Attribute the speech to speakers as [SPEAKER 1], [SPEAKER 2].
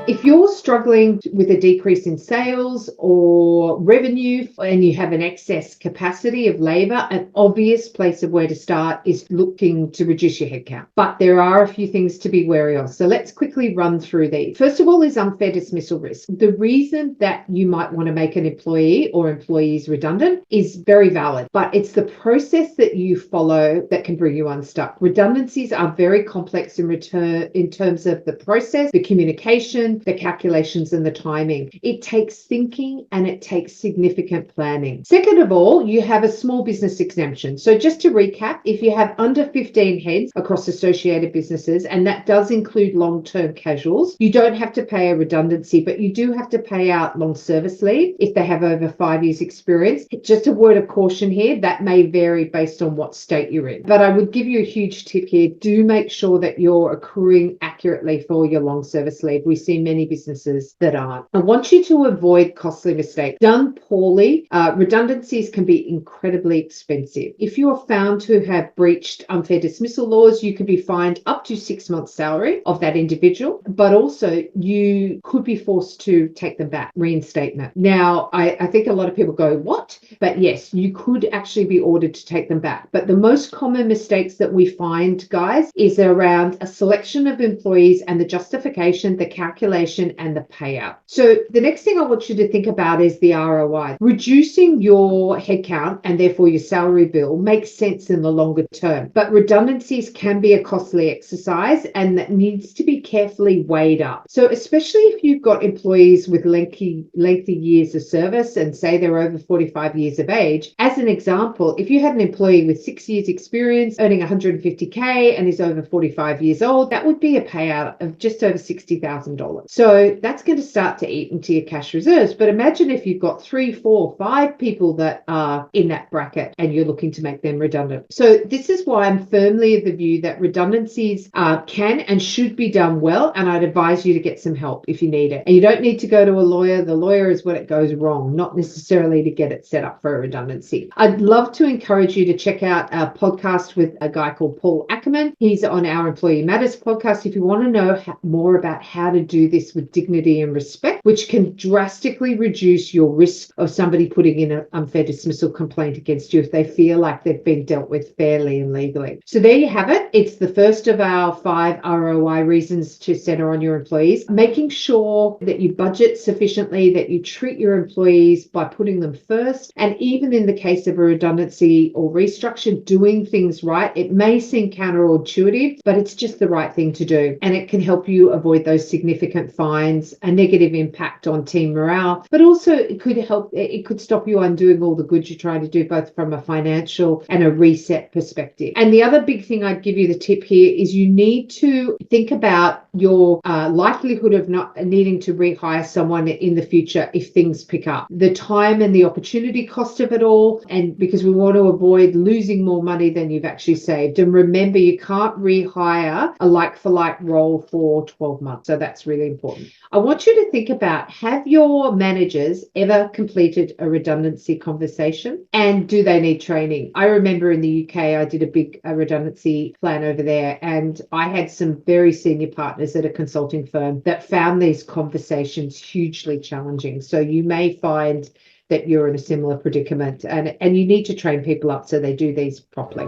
[SPEAKER 1] If you're struggling with a decrease in sales or revenue and you have an excess capacity of labor, an obvious place of where to start is looking to reduce your headcount. But there are a few things to be wary of. So let's quickly run through these. First of all is unfair dismissal risk. The reason that you might want to make an employee or employees redundant is very valid, but it's the process that you follow that can bring you unstuck. Redundancies are very complex in terms of the process, the communication, the calculations, and the timing. It takes thinking and it takes significant planning. Second of all, you have a small business exemption. So just to recap, if you have under 15 heads across associated businesses, and that does include long-term casuals, you don't have to pay a redundancy, but you do have to pay out long service leave if they have over 5 years experience. Just a word of caution here, that may vary based on what state you're in. But I would give you a huge tip here. Do make sure that you're accruing accurately for your long service leave. We see many businesses that aren't. I want you to avoid costly mistakes. Done poorly, redundancies can be incredibly expensive. If you are found to have breached unfair dismissal laws, you could be fined up to 6 months' salary of that individual, but also you could be forced to take them back, reinstatement. Now, I think a lot of people go, what? But yes, you could actually be ordered to take them back. But the most common mistakes that we find, guys, is around a selection of employees and the justification, the calculation, and the payout. So the next thing I want you to think about is the ROI. Reducing your headcount and therefore your salary bill makes sense in the longer term, but redundancies can be a costly exercise and that needs to be carefully weighed up. So especially if you've got employees with lengthy years of service and say they're over 45 years of age, as an example, if you had an employee with 6 years experience earning 150K and is over 45 years old, that would be a payout of just over $60,000. So that's going to start to eat into your cash reserves. But imagine if you've got 3, 4, 5 people that are in that bracket and you're looking to make them redundant. So this is why I'm firmly of the view that redundancies can and should be done well. And I'd advise you to get some help if you need it. And you don't need to go to a lawyer. The lawyer is when it goes wrong, not necessarily to get it set up for a redundancy. I'd love to encourage you to check out a podcast with a guy called Paul Ackerman. He's on our Employee Matters podcast. If you want to know more about how to do this with dignity and respect, which can drastically reduce your risk of somebody putting in an unfair dismissal complaint against you if they feel like they've been dealt with fairly and legally. So there you have it. It's the first of our 5 ROI reasons to center on your employees. Making sure that you budget sufficiently, that you treat your employees by putting them first. And even in the case of a redundancy or restructure, doing things right. It may seem counterintuitive, but it's just the right thing to do. And it can help you avoid those significant fines, a negative impact on team morale, but also it could stop you undoing all the good you're trying to do, both from a financial and a reset perspective. And the other big thing I'd give you the tip here is you need to think about your likelihood of not needing to rehire someone in the future if things pick up. The time and the opportunity cost of it all, and because we want to avoid losing more money than you've actually saved. And remember, you can't rehire a like-for-like role for 12 months. So that's really important. I want you to think about, have your managers ever completed a redundancy conversation? And do they need training? I remember in the UK, I did a big redundancy plan over there, and I had some very senior partners at a consulting firm that found these conversations hugely challenging. So you may find that you're in a similar predicament, and you need to train people up so they do these properly.